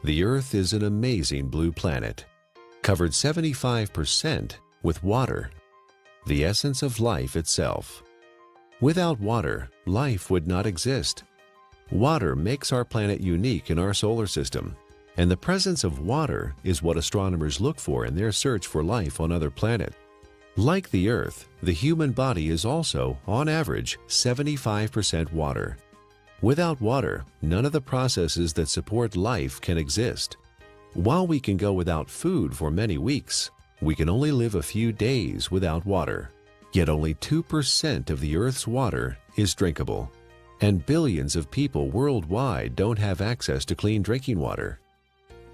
The Earth is an amazing blue planet, covered 75% with water, the essence of life itself. Without water, life would not exist. Water makes our planet unique in our solar system, and the presence of water is what astronomers look for in their search for life on other planets. Like the Earth, the human body is also, on average, 75% water. Without water, none of the processes that support life can exist. While we can go without food for many weeks, we can only live a few days without water. Yet only 2% of the Earth's water is drinkable, and billions of people worldwide don't have access to clean drinking water.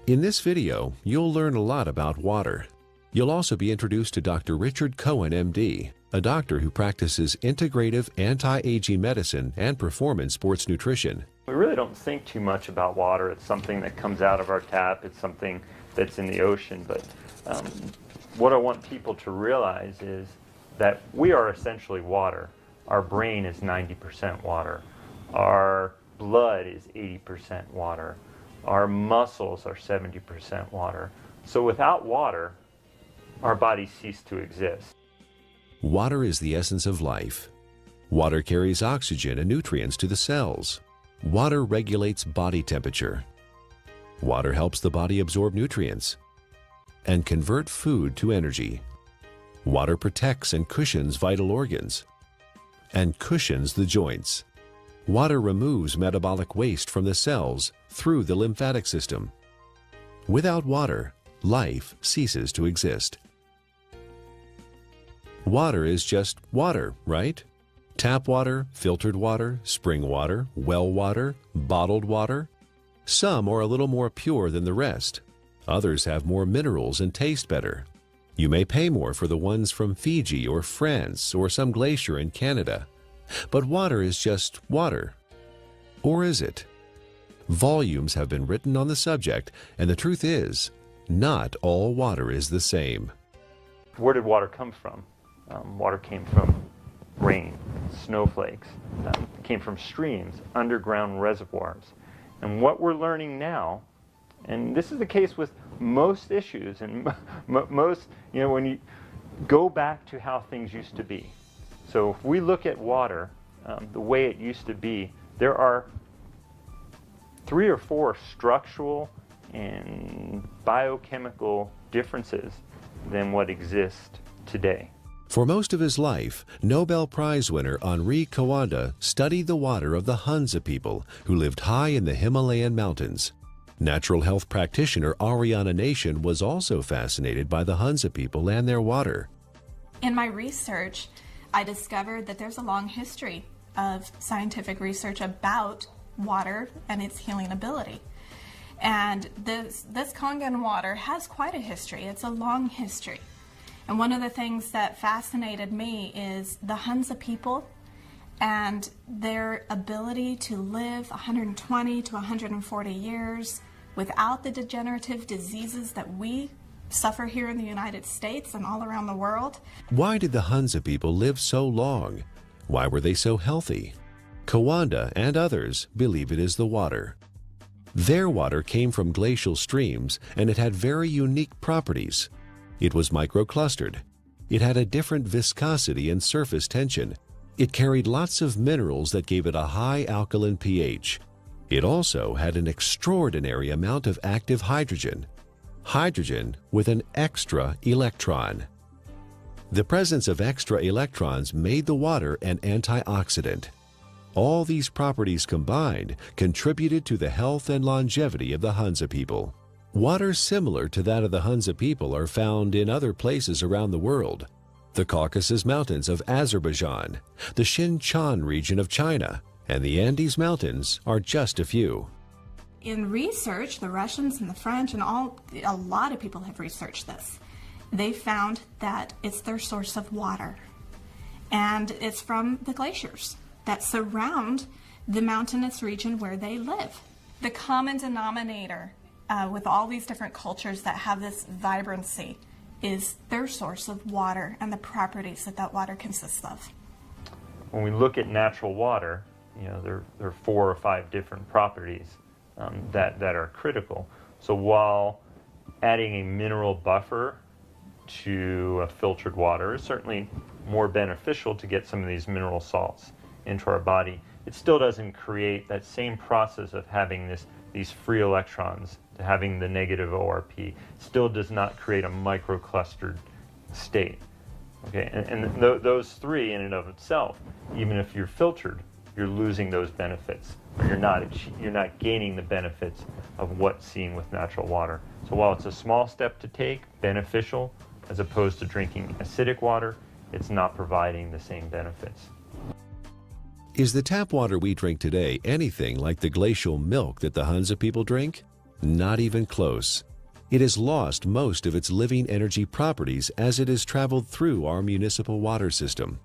In this video, you'll learn a lot about water. You'll also be introduced to Dr. Richard Cohen, MD, a doctor who practices integrative anti-aging medicine and performance sports nutrition. We really don't think too much about water. It's something that comes out of our tap. It's something that's in the ocean. But what I want people to realize is that we are essentially water. Our brain is 90% water. Our blood is 80% water. Our muscles are 70% water. So without water, our bodies cease to exist. Water is the essence of life. Water carries oxygen and nutrients to the cells. Water regulates body temperature. Water helps the body absorb nutrients and convert food to energy. Water protects and cushions vital organs and cushions the joints. Water removes metabolic waste from the cells through the lymphatic system. Without water, life ceases to exist. Water is just water, right? Tap water, filtered water, spring water, well water, bottled water. Some are a little more pure than the rest. Others have more minerals and taste better. You may pay more for the ones from Fiji or France or some glacier in Canada. But water is just water. Or is it? Volumes have been written on the subject, and the truth is, not all water is the same. Where did water come from? Water came from rain, snowflakes, came from streams, underground reservoirs. And what we're learning now, and this is the case with most issues, and most, when you go back to how things used to be. So if we look at water, the way it used to be, there are 3 or 4 structural and biochemical differences than what exists today. For most of his life, Nobel Prize winner Henri Coanda studied the water of the Hunza people who lived high in the Himalayan mountains. Natural health practitioner Ariana Nation was also fascinated by the Hunza people and their water. In my research, I discovered that there's a long history of scientific research about water and its healing ability. And this Kangen water has quite a history. It's a long history. And one of the things that fascinated me is the Hunza people and their ability to live 120 to 140 years without the degenerative diseases that we suffer here in the United States and all around the world. Why did the Hunza people live so long? Why were they so healthy? Coanda and others believe it is the water. Their water came from glacial streams, and it had very unique properties. It was microclustered. It had a different viscosity and surface tension. It carried lots of minerals that gave it a high alkaline pH. It also had an extraordinary amount of active hydrogen. Hydrogen with an extra electron. The presence of extra electrons made the water an antioxidant. All these properties combined contributed to the health and longevity of the Hunza people. Water similar to that of the Hunza people are found in other places around the world. The Caucasus Mountains of Azerbaijan, the Xinjiang region of China, and the Andes Mountains are just a few. In research, the Russians and the French and a lot of people have researched this. They found that it's their source of water. And it's from the glaciers that surround the mountainous region where they live. The common denominator with all these different cultures that have this vibrancy is their source of water and the properties that water consists of. When we look at natural water, there are 4 or 5 different properties that are critical. So while adding a mineral buffer to filtered water is certainly more beneficial to get some of these mineral salts into our body, it still doesn't create that same process of having these free electrons, to having the negative ORP, still does not create a microclustered state. Okay, and those three in and of itself, even if you're filtered, you're losing those benefits, or you're not gaining the benefits of what's seen with natural water. So while it's a small step to take, beneficial, as opposed to drinking acidic water, it's not providing the same benefits. Is the tap water we drink today anything like the glacial milk that the Hunza people drink? Not even close. It has lost most of its living energy properties as it has traveled through our municipal water system.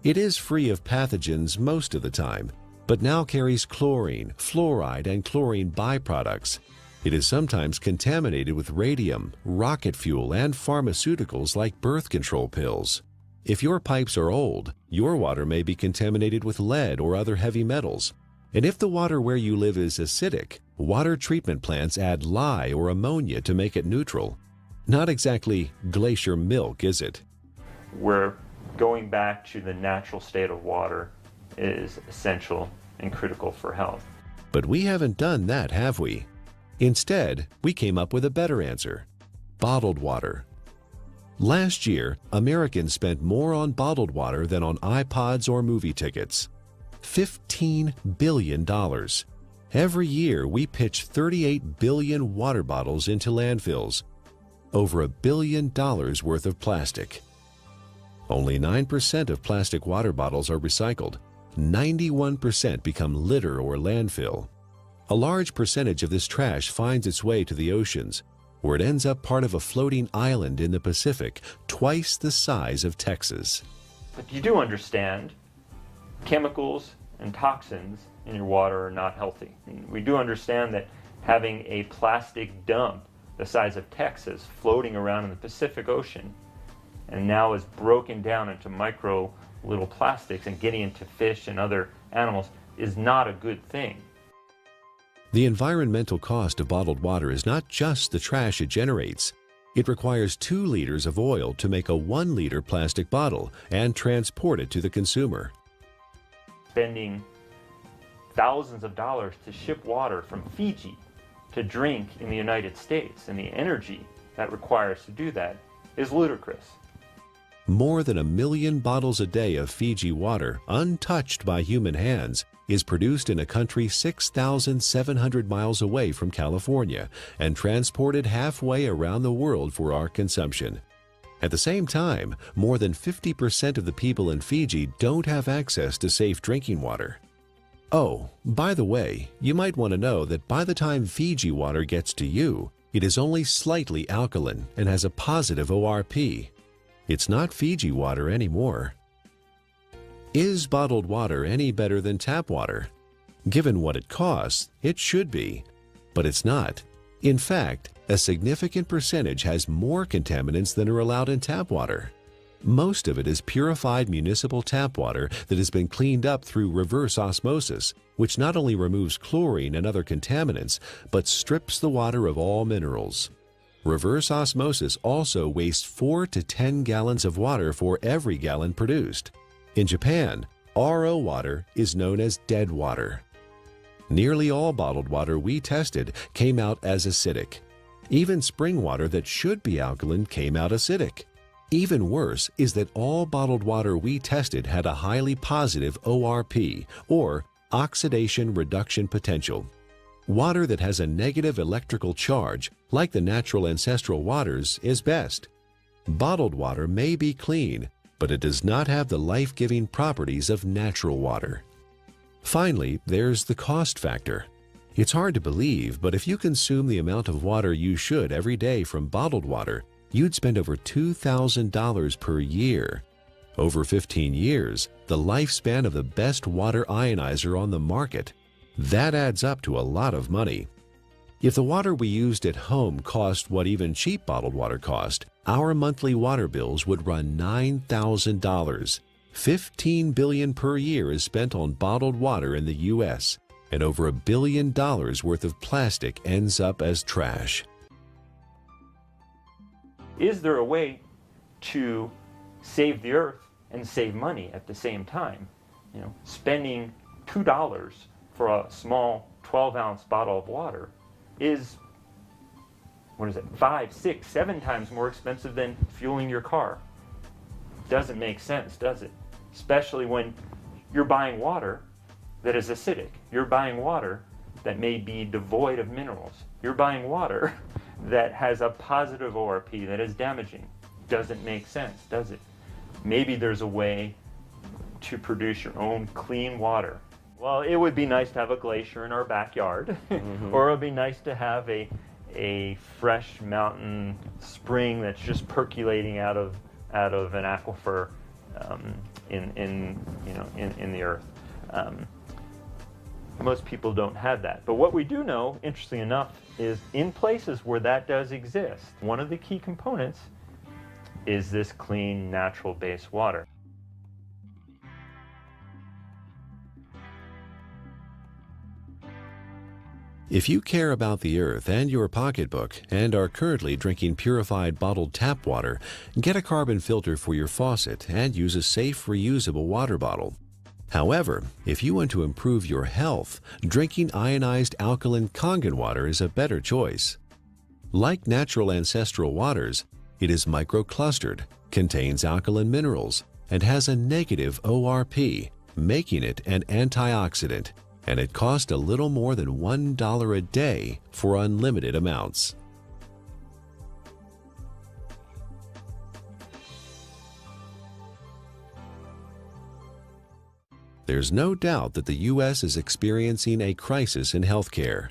It is free of pathogens most of the time, but now carries chlorine, fluoride, and chlorine byproducts. It is sometimes contaminated with radium, rocket fuel, and pharmaceuticals like birth control pills. If your pipes are old, your water may be contaminated with lead or other heavy metals. And if the water where you live is acidic, water treatment plants add lye or ammonia to make it neutral. Not exactly glacier milk, is it? Where going back to the natural state of water is essential and critical for health. But we haven't done that, have we? Instead, we came up with a better answer: bottled water. Last year, Americans spent more on bottled water than on iPods or movie tickets. $15 billion. Every year, we pitch 38 billion water bottles into landfills. Over $1 billion worth of plastic. Only 9% of plastic water bottles are recycled. 91% become litter or landfill. A large percentage of this trash finds its way to the oceans, where it ends up part of a floating island in the Pacific, twice the size of Texas. But you do understand chemicals and toxins in your water are not healthy. And we do understand that having a plastic dump the size of Texas floating around in the Pacific Ocean and now is broken down into micro little plastics and getting into fish and other animals is not a good thing. The environmental cost of bottled water is not just the trash it generates. It requires 2 liters of oil to make a 1-liter plastic bottle and transport it to the consumer. Spending thousands of dollars to ship water from Fiji to drink in the United States, and the energy that requires to do that is ludicrous. More than 1 million bottles a day of Fiji water, untouched by human hands, is produced in a country 6,700 miles away from California and transported halfway around the world for our consumption. At the same time, more than 50% of the people in Fiji don't have access to safe drinking water. Oh, by the way, you might want to know that by the time Fiji water gets to you, it is only slightly alkaline and has a positive ORP. It's not Fiji water anymore. Is bottled water any better than tap water? Given what it costs, it should be, but it's not. In fact, a significant percentage has more contaminants than are allowed in tap water. Most of it is purified municipal tap water that has been cleaned up through reverse osmosis, which not only removes chlorine and other contaminants, but strips the water of all minerals. Reverse osmosis also wastes 4 to 10 gallons of water for every gallon produced. In Japan, RO water is known as dead water. Nearly all bottled water we tested came out as acidic. Even spring water that should be alkaline came out acidic. Even worse is that all bottled water we tested had a highly positive ORP, or oxidation reduction potential. Water that has a negative electrical charge, like the natural ancestral waters, is best. Bottled water may be clean, but it does not have the life-giving properties of natural water. Finally, there's the cost factor. It's hard to believe, but if you consume the amount of water you should every day from bottled water, you'd spend over $2,000 per year. Over 15 years, the lifespan of the best water ionizer on the market. That adds up to a lot of money. If the water we used at home cost what even cheap bottled water cost, our monthly water bills would run $9,000. $15 billion per year is spent on bottled water in the U.S. and over $1 billion worth of plastic ends up as trash. Is there a way to save the earth and save money at the same time? You know, spending $2 for a small 12-ounce bottle of water is, what is it, 5, 6, 7 times more expensive than fueling your car. Doesn't make sense, does it? Especially when you're buying water that is acidic. You're buying water that may be devoid of minerals. You're buying water that has a positive ORP that is damaging. Doesn't make sense, does it? Maybe there's a way to produce your own clean water. Well, it would be nice to have a glacier in our backyard, or it would be nice to have a fresh mountain spring that's just percolating out of an aquifer in the earth. Most people don't have that. But what we do know, interestingly enough, is in places where that does exist, one of the key components is this clean, natural-based water. If you care about the earth and your pocketbook and are currently drinking purified bottled tap water, get a carbon filter for your faucet and use a safe, reusable water bottle. However, if you want to improve your health, drinking ionized alkaline Kangen water is a better choice. Like natural ancestral waters, it is microclustered, contains alkaline minerals, and has a negative ORP, making it an antioxidant, and it costs a little more than $1 a day for unlimited amounts. There's no doubt that the U.S. is experiencing a crisis in healthcare.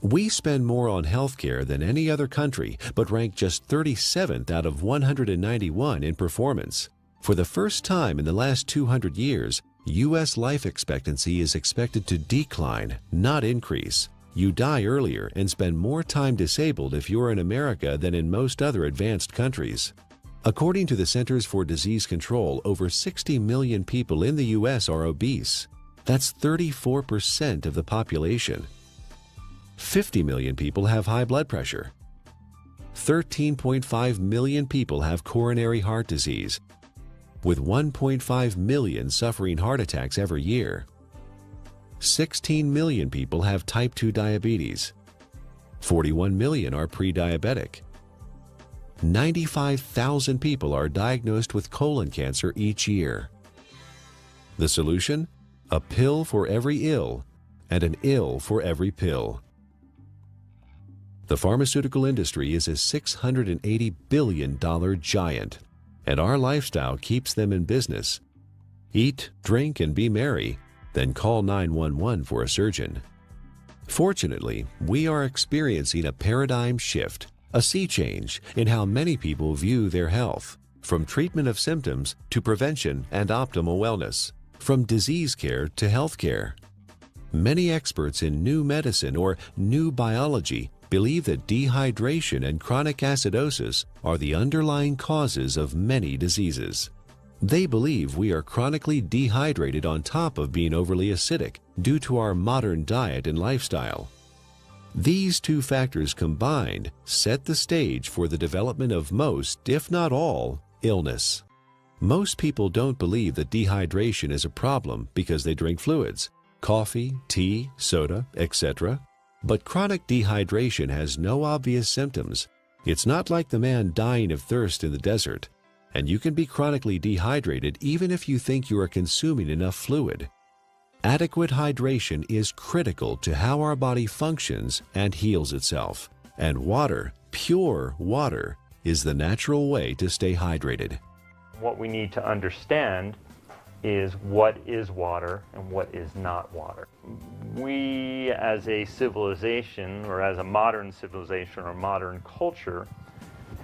We spend more on healthcare than any other country, but rank just 37th out of 191 in performance. For the first time in the last 200 years, U.S. life expectancy is expected to decline, not increase. You die earlier and spend more time disabled if you're in America than in most other advanced countries. According to the Centers for Disease Control, over 60 million people in the U.S. are obese. That's 34% of the population. 50 million people have high blood pressure. 13.5 million people have coronary heart disease, with 1.5 million suffering heart attacks every year. 16 million people have type 2 diabetes. 41 million are pre-diabetic. 95,000 people are diagnosed with colon cancer each year. The solution? A pill for every ill and an ill for every pill. The pharmaceutical industry is a $680 billion giant, and our lifestyle keeps them in business. Eat, drink, and be merry, then call 911 for a surgeon. Fortunately, we are experiencing a paradigm shift, a sea change in how many people view their health, from treatment of symptoms to prevention and optimal wellness, from disease care to health care. Many experts in new medicine or new biology believe that dehydration and chronic acidosis are the underlying causes of many diseases. They believe we are chronically dehydrated on top of being overly acidic due to our modern diet and lifestyle. These two factors combined set the stage for the development of most, if not all, illness. Most people don't believe that dehydration is a problem because they drink fluids, coffee, tea, soda, etc. But chronic dehydration has no obvious symptoms. It's not like the man dying of thirst in the desert, and you can be chronically dehydrated even if you think you are consuming enough fluid. Adequate hydration is critical to how our body functions and heals itself, and water, pure water, is the natural way to stay hydrated. What we need to understand is what is water and what is not water. We as a civilization, or as a modern civilization or modern culture,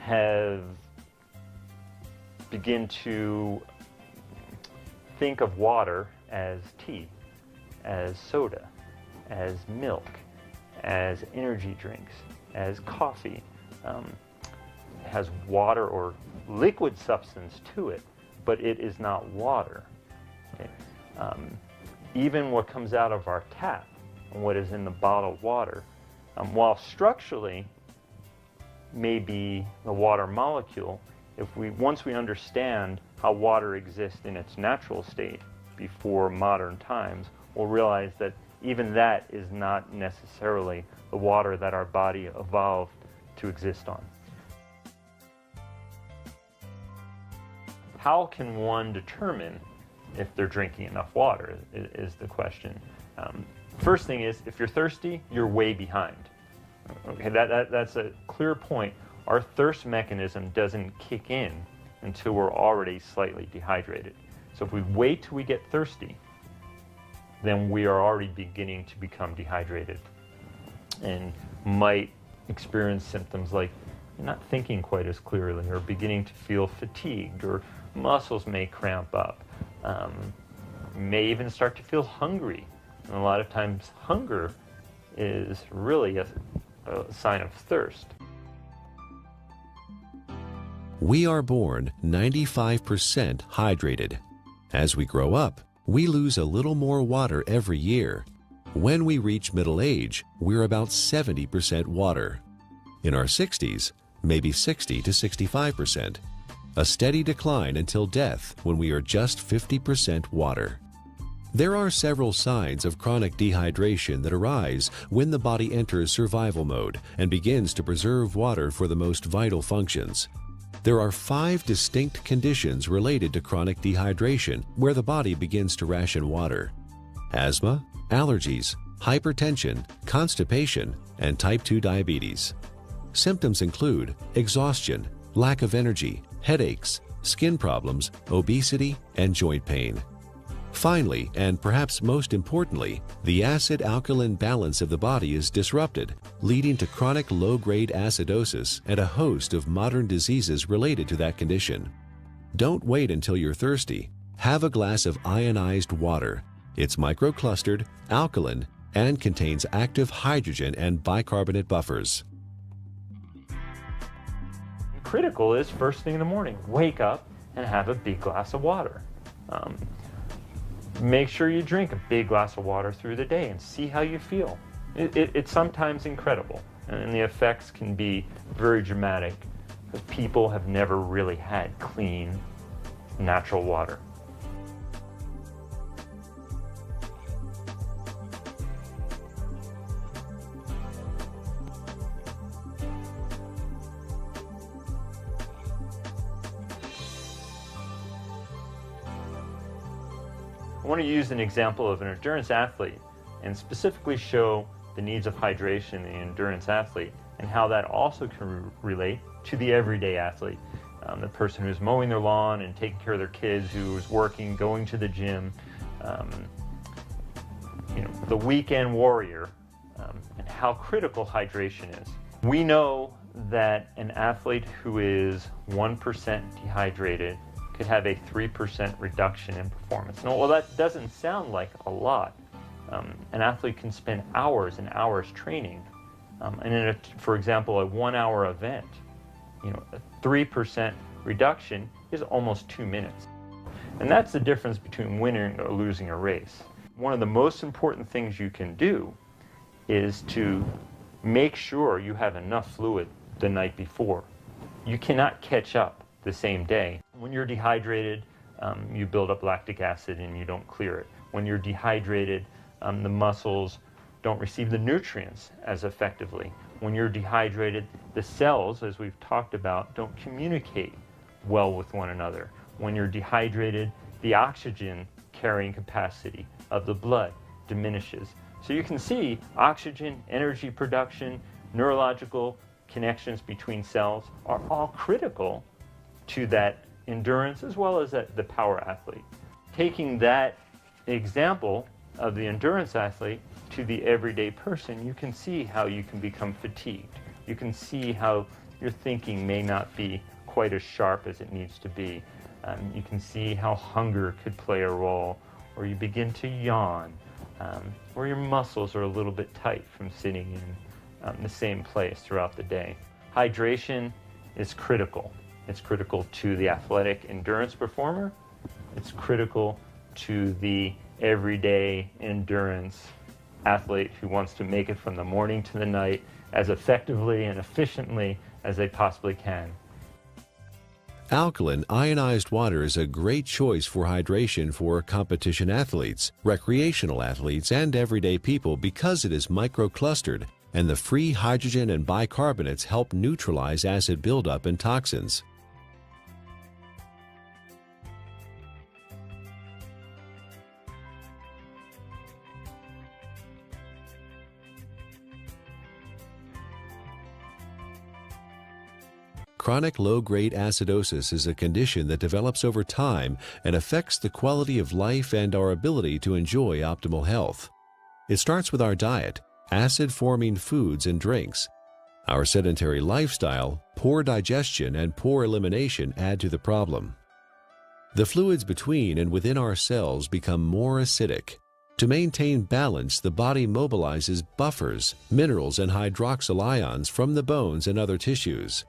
have begun to think of water as tea, as soda, as milk, as energy drinks, as coffee. It has water or liquid substance to it, but it is not water. Okay? Even what comes out of our tap and what is in the bottled water. While structurally may be the water molecule, once we understand how water exists in its natural state before modern times, we'll realize that even that is not necessarily the water that our body evolved to exist on. How can one determine if they're drinking enough water is the question. First thing is, if you're thirsty, you're way behind. Okay, that's a clear point. Our thirst mechanism doesn't kick in until we're already slightly dehydrated. So if we wait till we get thirsty, then we are already beginning to become dehydrated and might experience symptoms like not thinking quite as clearly, or beginning to feel fatigued, or muscles may cramp up. May even start to feel hungry. And a lot of times hunger is really a sign of thirst. We are born 95% hydrated. As we grow up, we lose a little more water every year. When we reach middle age, we're about 70% water. In our 60s, maybe 60 to 65%. A steady decline until death when we are just 50% water. There are several signs of chronic dehydration that arise when the body enters survival mode and begins to preserve water for the most vital functions. There are 5 distinct conditions related to chronic dehydration where the body begins to ration water: asthma, allergies, hypertension, constipation, and type 2 diabetes. Symptoms include exhaustion, lack of energy, headaches, skin problems, obesity, and joint pain. Finally, and perhaps most importantly, the acid-alkaline balance of the body is disrupted, leading to chronic low-grade acidosis and a host of modern diseases related to that condition. Don't wait until you're thirsty. Have a glass of ionized water. It's microclustered, alkaline, and contains active hydrogen and bicarbonate buffers. Critical is first thing in the morning, wake up and have a big glass of water. Make sure you drink a big glass of water through the day and see how you feel. It's sometimes incredible, and the effects can be very dramatic because people have never really had clean, natural water. I want to use an example of an endurance athlete and specifically show the needs of hydration in the endurance athlete and how that also can relate to the everyday athlete. The person who's mowing their lawn and taking care of their kids, who is working, going to the gym, the weekend warrior, and how critical hydration is. We know that an athlete who is 1% dehydrated could have a 3% reduction in performance. Now, well, that doesn't sound like a lot. An athlete can spend hours and hours training, and for example, a 1-hour event, a 3% reduction is almost 2 minutes. And that's the difference between winning or losing a race. One of the most important things you can do is to make sure you have enough fluid the night before. You cannot catch up the same day. When you're dehydrated, you build up lactic acid and you don't clear it. When you're dehydrated, the muscles don't receive the nutrients as effectively. When you're dehydrated, the cells, as we've talked about, don't communicate well with one another. When you're dehydrated, the oxygen carrying capacity of the blood diminishes. So you can see oxygen, energy production, neurological connections between cells are all critical to that endurance as well as the power athlete. Taking that example of the endurance athlete to the everyday person, you can see how you can become fatigued. You can see how your thinking may not be quite as sharp as it needs to be. You can see how hunger could play a role, or you begin to yawn, or your muscles are a little bit tight from sitting in the same place throughout the day. Hydration is critical. It's critical to the athletic endurance performer. It's critical to the everyday endurance athlete who wants to make it from the morning to the night as effectively and efficiently as they possibly can. Alkaline ionized water is a great choice for hydration for competition athletes, recreational athletes, and everyday people because it is microclustered, and the free hydrogen and bicarbonates help neutralize acid buildup and toxins. Chronic low-grade acidosis is a condition that develops over time and affects the quality of life and our ability to enjoy optimal health. It starts with our diet, acid-forming foods and drinks. Our sedentary lifestyle, poor digestion, and poor elimination add to the problem. The fluids between and within our cells become more acidic. To maintain balance, the body mobilizes buffers, minerals, and hydroxyl ions from the bones and other tissues.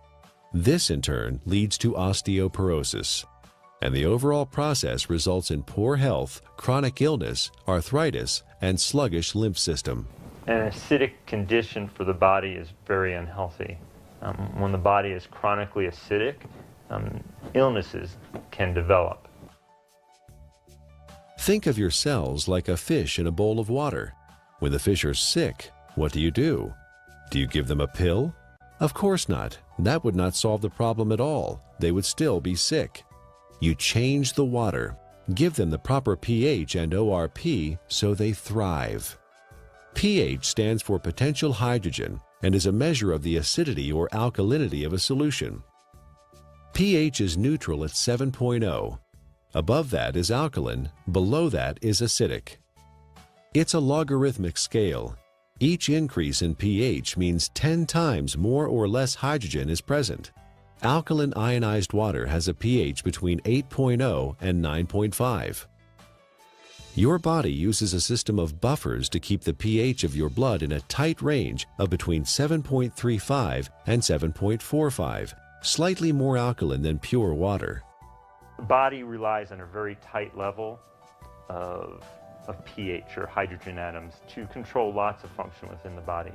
This, in turn, leads to osteoporosis, and the overall process results in poor health, chronic illness, arthritis, and sluggish lymph system. An acidic condition for the body is very unhealthy. When the body is chronically acidic, illnesses can develop. Think of your cells like a fish in a bowl of water. When the fish are sick, what do? Do you give them a pill? Of course not. That would not solve the problem at all. They would still be sick. You change the water, give them the proper pH and ORP so they thrive. pH stands for potential hydrogen and is a measure of the acidity or alkalinity of a solution. pH is neutral at 7.0. Above that is alkaline, below that is acidic. It's a logarithmic scale. Each increase in pH means 10 times more or less hydrogen is present. Alkaline ionized water has a pH between 8.0 and 9.5. Your body uses a system of buffers to keep the pH of your blood in a tight range of between 7.35 and 7.45, slightly more alkaline than pure water. The body relies on a very tight level of pH, or hydrogen atoms, to control lots of function within the body.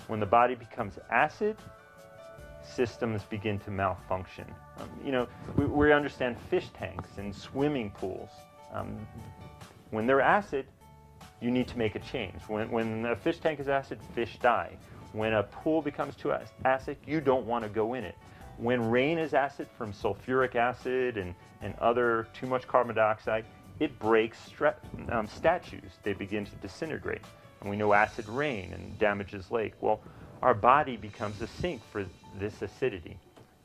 When the body becomes acid, systems begin to malfunction. We understand fish tanks and swimming pools. When they're acid, you need to make a change. When a fish tank is acid, fish die. When a pool becomes too acid, you don't want to go in it. When rain is acid from sulfuric acid and other too much carbon dioxide, it breaks statues. They begin to disintegrate. And we know acid rain and damages lake. Well, our body becomes a sink for this acidity.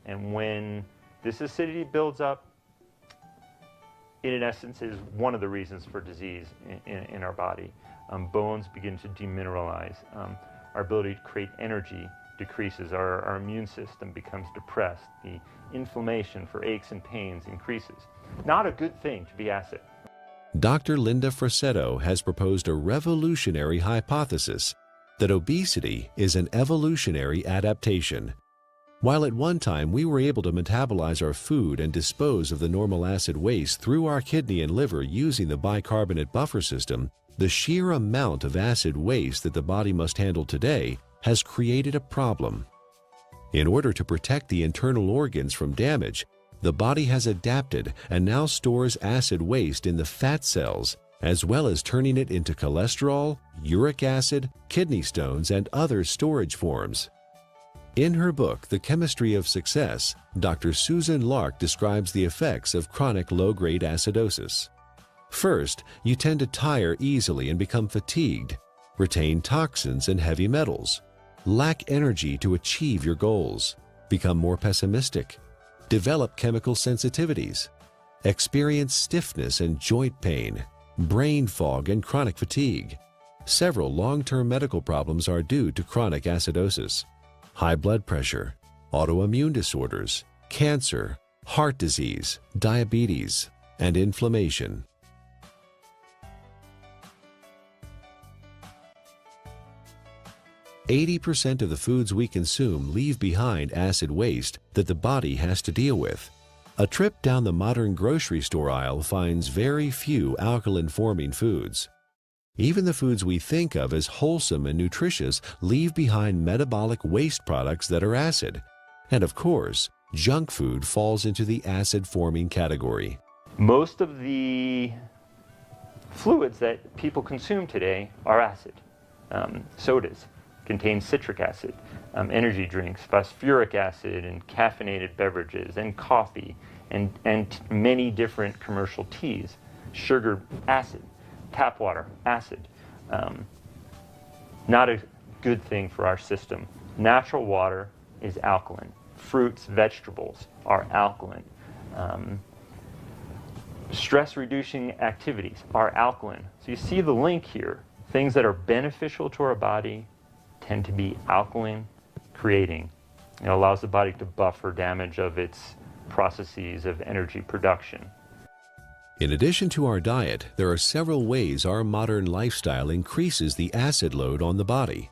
And when this acidity builds up, it in essence is one of the reasons for disease in our body. Bones begin to demineralize. Our ability to create energy decreases. Our immune system becomes depressed. The inflammation for aches and pains increases. Not a good thing to be acid. Dr. Linda Frassetto has proposed a revolutionary hypothesis that obesity is an evolutionary adaptation. While at one time we were able to metabolize our food and dispose of the normal acid waste through our kidney and liver using the bicarbonate buffer system, the sheer amount of acid waste that the body must handle today has created a problem. In order to protect the internal organs from damage, the body has adapted and now stores acid waste in the fat cells, as well as turning it into cholesterol, uric acid, kidney stones, and other storage forms. In her book, The Chemistry of Success, Dr. Susan Lark describes the effects of chronic low-grade acidosis. First, you tend to tire easily and become fatigued, retain toxins and heavy metals, lack energy to achieve your goals, become more pessimistic, develop chemical sensitivities, experience stiffness and joint pain, brain fog, and chronic fatigue. Several long-term medical problems are due to chronic acidosis: high blood pressure, autoimmune disorders, cancer, heart disease, diabetes, and inflammation. "80% of the foods we consume leave behind acid waste that the body has to deal with. A trip down the modern grocery store aisle finds very few alkaline-forming foods. Even the foods we think of as wholesome and nutritious leave behind metabolic waste products that are acid. And of course, junk food falls into the acid-forming category. Most of the fluids that people consume today are acid. Sodas contain citric acid, energy drinks, phosphoric acid, and caffeinated beverages, and coffee, and many different commercial teas. Sugar, acid. Tap water, acid. Not a good thing for our system. Natural water is alkaline. Fruits, vegetables are alkaline. Stress-reducing activities are alkaline. So you see the link here. Things that are beneficial to our body tend to be alkaline creating. It allows the body to buffer damage of its processes of energy production. In addition to our diet, there are several ways our modern lifestyle increases the acid load on the body.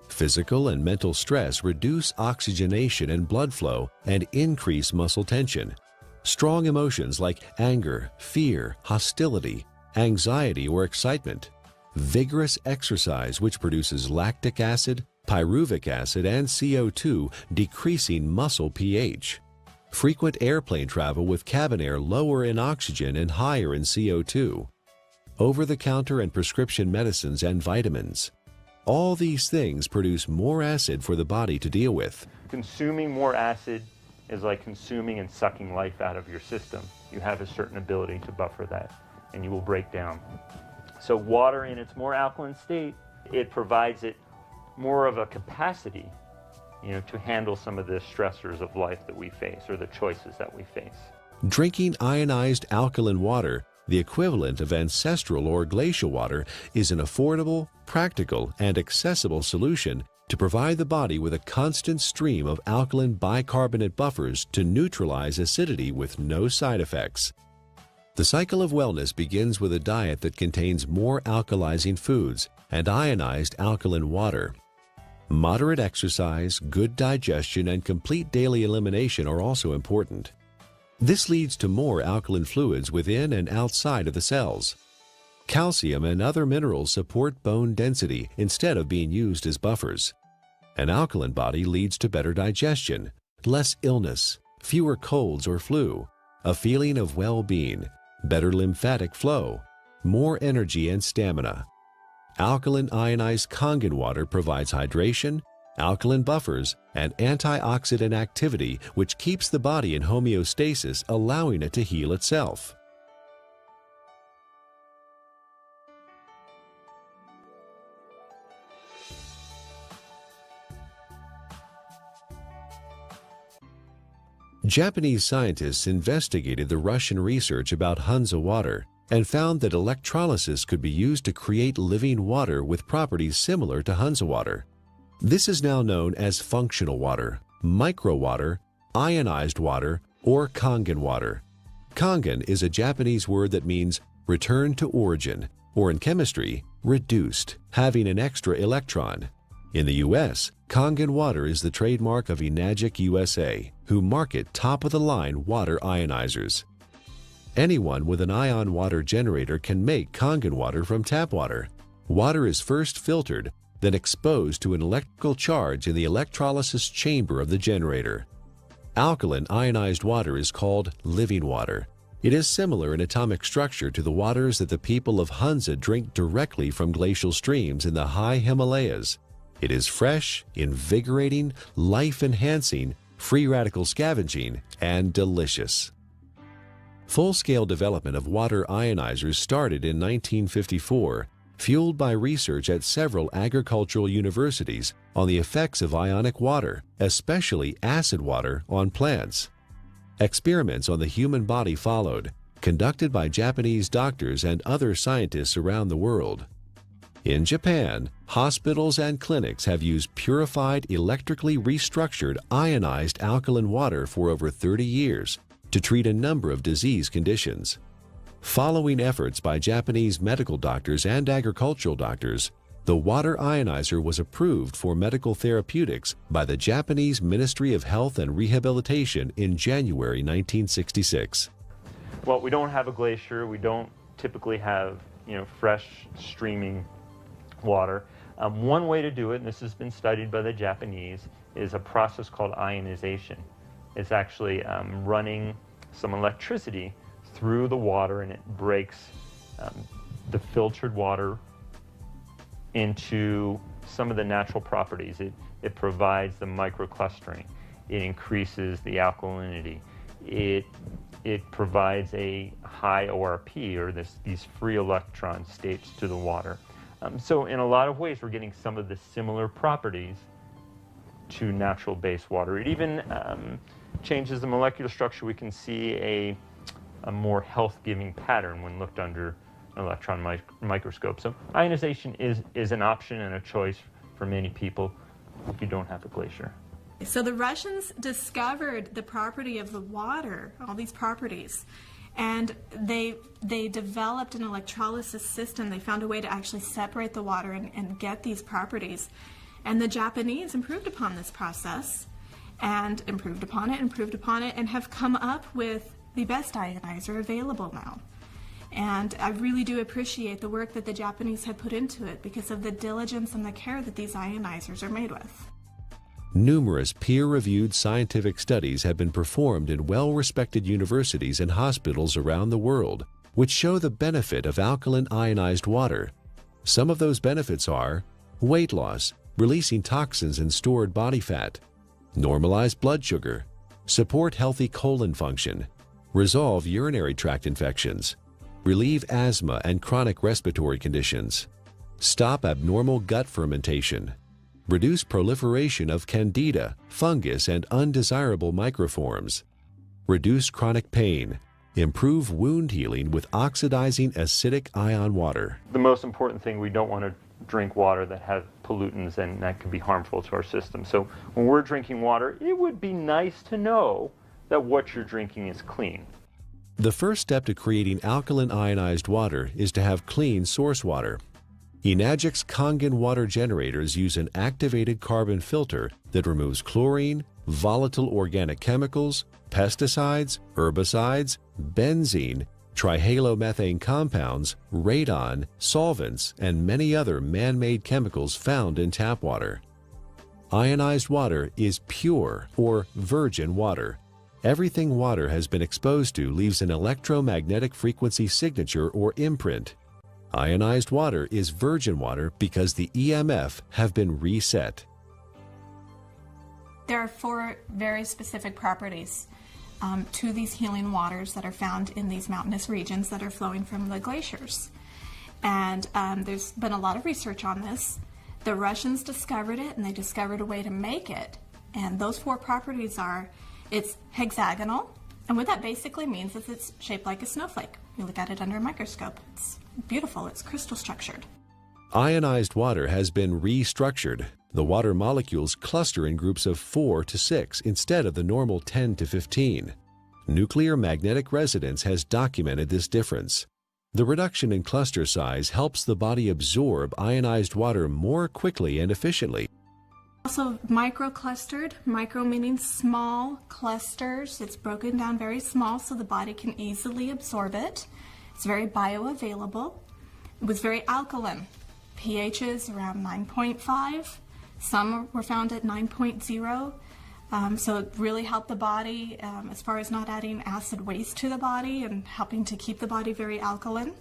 Physical and mental stress reduce oxygenation and blood flow and increase muscle tension. Strong emotions like anger, fear, hostility, anxiety, or excitement. Vigorous exercise, which produces lactic acid, pyruvic acid, and CO2, decreasing muscle pH. Frequent airplane travel with cabin air lower in oxygen and higher in CO2. Over-the-counter and prescription medicines and vitamins. All these things produce more acid for the body to deal with. Consuming more acid is like consuming and sucking life out of your system. You have a certain ability to buffer that, and you will break down. So water in its more alkaline state, it provides it more of a capacity, to handle some of the stressors of life that we face, or the choices that we face. Drinking ionized alkaline water, the equivalent of ancestral or glacial water, is an affordable, practical, and accessible solution to provide the body with a constant stream of alkaline bicarbonate buffers to neutralize acidity with no side effects. The cycle of wellness begins with a diet that contains more alkalizing foods and ionized alkaline water. Moderate exercise, good digestion, and complete daily elimination are also important. This leads to more alkaline fluids within and outside of the cells. Calcium and other minerals support bone density instead of being used as buffers. An alkaline body leads to better digestion, less illness, fewer colds or flu, a feeling of well-being, better lymphatic flow, more energy and stamina. Alkaline ionized Kangen water provides hydration, alkaline buffers, and antioxidant activity, which keeps the body in homeostasis, allowing it to heal itself. Japanese scientists investigated the Russian research about Hansa water and found that electrolysis could be used to create living water with properties similar to Hansa water. This is now known as functional water, microwater, ionized water, or Kangen water. Kangen is a Japanese word that means return to origin, or in chemistry, reduced, having an extra electron. In the U.S., Kangen water is the trademark of Enagic USA, who market top-of-the-line water ionizers. Anyone with an ion water generator can make Kangen water from tap water. Water is first filtered, then exposed to an electrical charge in the electrolysis chamber of the generator. Alkaline ionized water is called living water. It is similar in atomic structure to the waters that the people of Hansa drink directly from glacial streams in the high Himalayas. It is fresh, invigorating, life-enhancing, free radical scavenging, and delicious. Full-scale development of water ionizers started in 1954, fueled by research at several agricultural universities on the effects of ionic water, especially acid water, on plants. Experiments on the human body followed, conducted by Japanese doctors and other scientists around the world. In Japan, hospitals and clinics have used purified, electrically restructured, ionized alkaline water for over 30 years to treat a number of disease conditions. Following efforts by Japanese medical doctors and agricultural doctors, the water ionizer was approved for medical therapeutics by the Japanese Ministry of Health and Rehabilitation in January 1966. Well, we don't have a glacier. We don't typically have fresh streaming water. One way to do it, and this has been studied by the Japanese, is a process called ionization. It's actually running some electricity through the water, and it breaks the filtered water into some of the natural properties. It provides the microclustering. It increases the alkalinity. It provides a high ORP, or these free electron states, to the water. So in a lot of ways, we're getting some of the similar properties to natural base water. It even changes the molecular structure. We can see a more health-giving pattern when looked under an electron microscope. So ionization is an option and a choice for many people if you don't have a glacier. So the Russians discovered the property of the water, all these properties, and they developed an electrolysis system. They found a way to actually separate the water and get these properties. And the Japanese improved upon this process and improved upon it, and have come up with the best ionizer available now. And I really do appreciate the work that the Japanese have put into it because of the diligence and the care that these ionizers are made with. Numerous peer-reviewed scientific studies have been performed in well-respected universities and hospitals around the world, which show the benefit of alkaline ionized water. Some of those benefits are weight loss, releasing toxins and stored body fat, normalize blood sugar, support healthy colon function, resolve urinary tract infections, relieve asthma and chronic respiratory conditions, stop abnormal gut fermentation, reduce proliferation of candida, fungus, and undesirable microforms, reduce chronic pain, improve wound healing with oxidizing acidic ion water. The most important thing, we don't want to drink water that has pollutants, and that can be harmful to our system. So when we're drinking water, it would be nice to know that what you're drinking is clean. The first step to creating alkaline ionized water is to have clean source water. Enagic's Kangen water generators use an activated carbon filter that removes chlorine, volatile organic chemicals, pesticides, herbicides, benzene, trihalomethane compounds, radon, solvents, and many other man-made chemicals found in tap water. Ionized water is pure or virgin water. Everything water has been exposed to leaves an electromagnetic frequency signature or imprint. Ionized water is virgin water because the EMF have been reset. There are 4 very specific properties to these healing waters that are found in these mountainous regions that are flowing from the glaciers. And there's been a lot of research on this. The Russians discovered it, and they discovered a way to make it. And those 4 properties are, it's hexagonal, and what that basically means is it's shaped like a snowflake. You look at it under a microscope. It's beautiful. It's crystal structured. Ionized water has been restructured. The water molecules cluster in groups of 4 to 6 instead of the normal 10 to 15. Nuclear magnetic resonance has documented this difference. The reduction in cluster size helps the body absorb ionized water more quickly and efficiently. Also microclustered, micro meaning small clusters. It's broken down very small so the body can easily absorb it. It's very bioavailable. It was very alkaline. pH is around 9.5. Some were found at 9.0. So it really helped the body as far as not adding acid waste to the body and helping to keep the body very alkaline.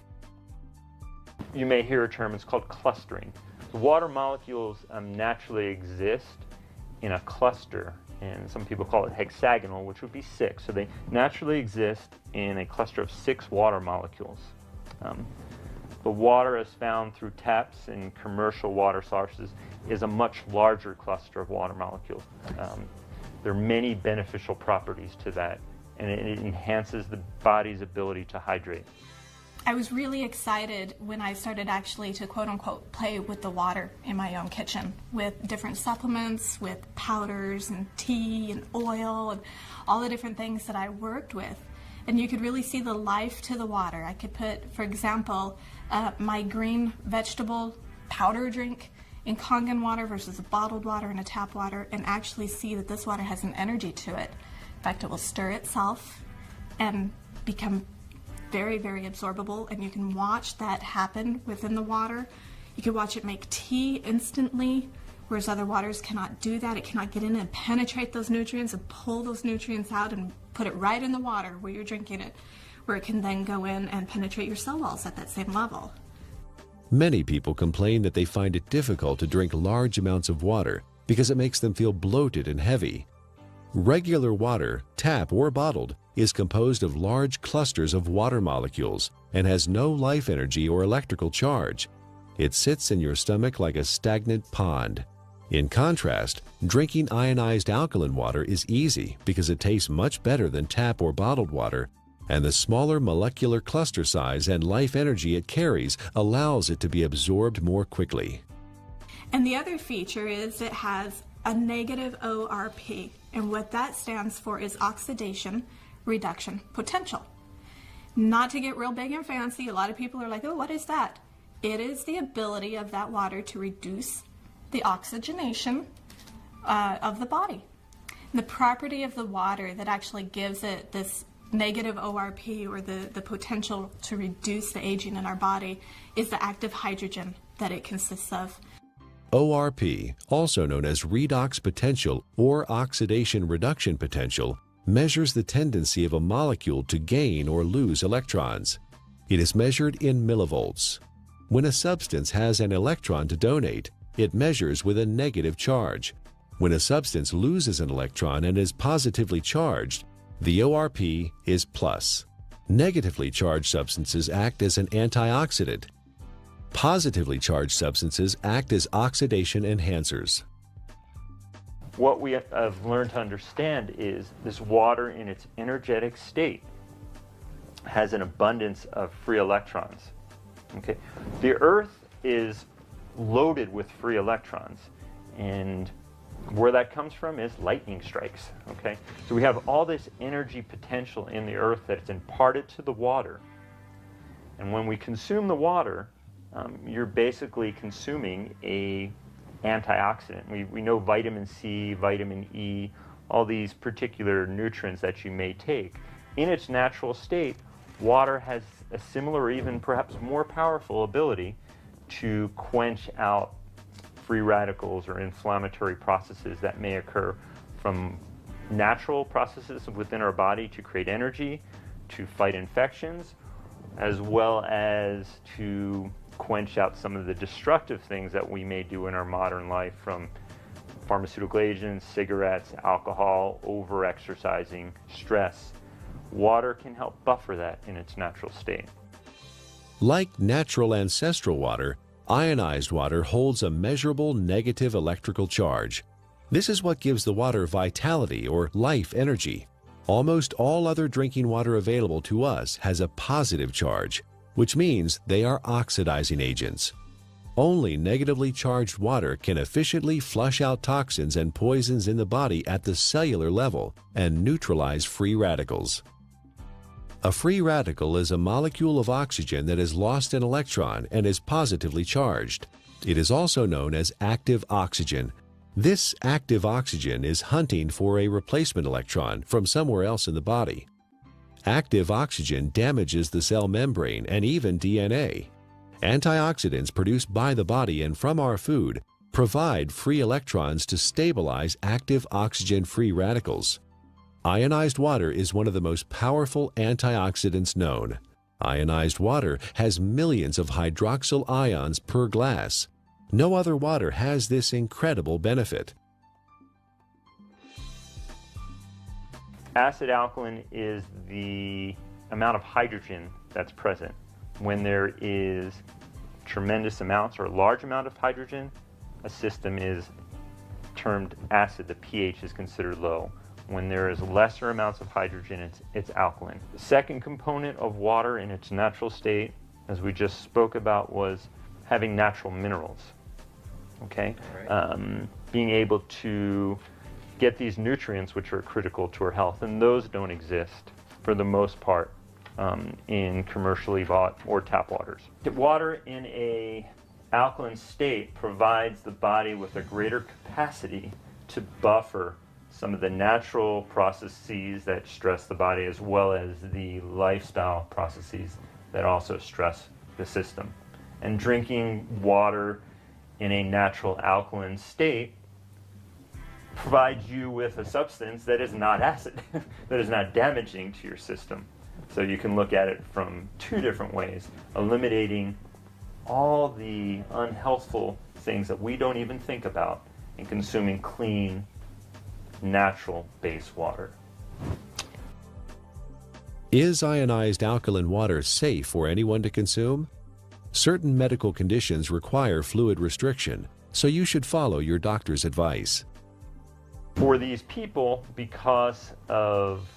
You may hear a term, it's called clustering. The water molecules naturally exist in a cluster, and some people call it hexagonal, which would be 6. So they naturally exist in a cluster of 6 water molecules. The water as found through taps and commercial water sources is a much larger cluster of water molecules. There are many beneficial properties to that, and it enhances the body's ability to hydrate. I was really excited when I started actually to quote-unquote play with the water in my own kitchen with different supplements, with powders and tea and oil and all the different things that I worked with. And you could really see the life to the water. I could put, for example, my green vegetable powder drink in Kangen water versus a bottled water and a tap water, and actually see that this water has an energy to it. In fact, it will stir itself and become very, very absorbable, and you can watch that happen within the water. You can watch it make tea instantly, whereas other waters cannot do that. It cannot get in and penetrate those nutrients and pull those nutrients out and put it right in the water where you're drinking it, where it can then go in and penetrate your cell walls at that same level. Many people complain that they find it difficult to drink large amounts of water because it makes them feel bloated and heavy. Regular water, tap or bottled, is composed of large clusters of water molecules and has no life energy or electrical charge. It sits in your stomach like a stagnant pond. In contrast, drinking ionized alkaline water is easy because it tastes much better than tap or bottled water, and the smaller molecular cluster size and life energy it carries allows it to be absorbed more quickly. And the other feature is it has a negative ORP, and what that stands for is oxidation reduction potential. Not to get real big and fancy, a lot of people are like, oh, what is that? It is the ability of that water to reduce the oxygenation of the body. And the property of the water that actually gives it this negative ORP, or the potential to reduce the aging in our body, is the active hydrogen that it consists of. ORP, also known as redox potential or oxidation reduction potential, measures the tendency of a molecule to gain or lose electrons. It is measured in millivolts. When a substance has an electron to donate, it measures with a negative charge. When a substance loses an electron and is positively charged, the ORP is plus. Negatively charged substances act as an antioxidant. Positively charged substances act as oxidation enhancers. What we have learned to understand is this water in its energetic state has an abundance of free electrons. Okay? The Earth is loaded with free electrons, and where that comes from is lightning strikes. Okay? So we have all this energy potential in the Earth that's imparted to the water, and when we consume the water, you're basically consuming a antioxidant. We know vitamin C, vitamin E, all these particular nutrients that you may take. In its natural state, water has a similar or even perhaps more powerful ability to quench out free radicals or inflammatory processes that may occur from natural processes within our body to create energy, to fight infections, as well as to quench out some of the destructive things that we may do in our modern life, from pharmaceutical agents, cigarettes, alcohol, over-exercising, stress. Water can help buffer that in its natural state. Like natural ancestral water, ionized water holds a measurable negative electrical charge. This is what gives the water vitality or life energy. Almost all other drinking water available to us has a positive charge, which means they are oxidizing agents. Only negatively charged water can efficiently flush out toxins and poisons in the body at the cellular level and neutralize free radicals. A free radical is a molecule of oxygen that has lost an electron and is positively charged. It is also known as active oxygen. This active oxygen is hunting for a replacement electron from somewhere else in the body. Active oxygen damages the cell membrane and even DNA. Antioxidants produced by the body and from our food provide free electrons to stabilize active oxygen-free radicals. Ionized water is one of the most powerful antioxidants known. Ionized water has millions of hydroxyl ions per glass. No other water has this incredible benefit. Acid alkaline is the amount of hydrogen that's present. When there is tremendous amounts or a large amount of hydrogen, a system is termed acid. The pH is considered low. When there is lesser amounts of hydrogen, it's alkaline. The second component of water in its natural state, as we just spoke about, was having natural minerals. Okay? Right. Being able to get these nutrients which are critical to our health, and those don't exist for the most part in commercially bought or tap waters. Water in a alkaline state provides the body with a greater capacity to buffer some of the natural processes that stress the body, as well as the lifestyle processes that also stress the system. And drinking water in a natural alkaline state provides you with a substance that is not acid, that is not damaging to your system. So you can look at it from two different ways, eliminating all the unhealthful things that we don't even think about and consuming clean, natural base water. Is ionized alkaline water safe for anyone to consume? Certain medical conditions require fluid restriction, so you should follow your doctor's advice. For these people, because of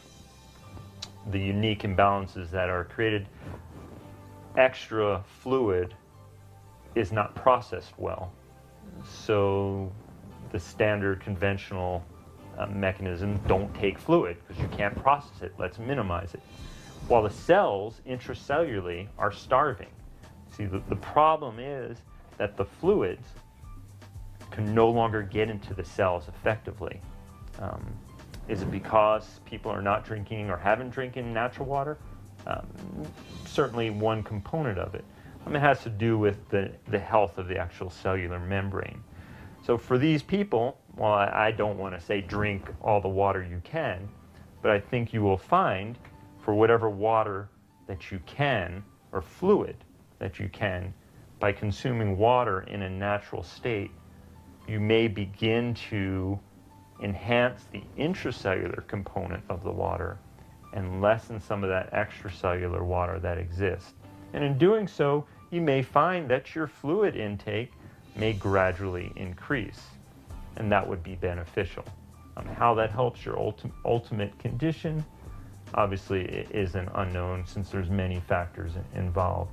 the unique imbalances that are created, extra fluid is not processed well. So the standard conventional mechanism, don't take fluid because you can't process it. Let's minimize it. While the cells intracellularly are starving. See, the problem is that the fluids can no longer get into the cells effectively. Is it because people are not drinking or haven't drinking natural water? Certainly one component of it. It has to do with the health of the actual cellular membrane. So for these people, well, I don't want to say drink all the water you can, but I think you will find for whatever water that you can, or fluid that you can, by consuming water in a natural state, you may begin to enhance the intracellular component of the water and lessen some of that extracellular water that exists. And in doing so, you may find that your fluid intake may gradually increase, and that would be beneficial. How that helps your ultimate condition, obviously, is an unknown since there's many factors involved.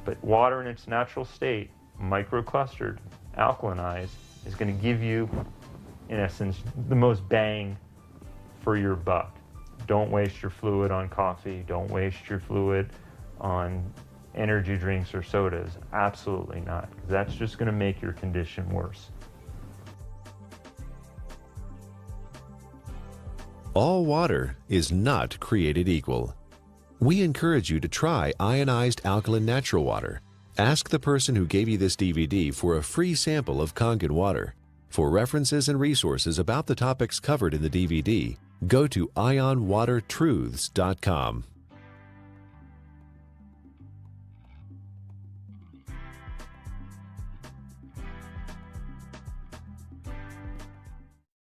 But water in its natural state, microclustered, alkalinized, is going to give you, in essence, the most bang for your buck. Don't waste your fluid on coffee. Don't waste your fluid on energy drinks or sodas. Absolutely not. That's just going to make your condition worse. All water is not created equal. We encourage you to try ionized alkaline natural water. Ask the person who gave you this DVD for a free sample of Kangen water. For references and resources about the topics covered in the DVD, go to ionwatertruths.com.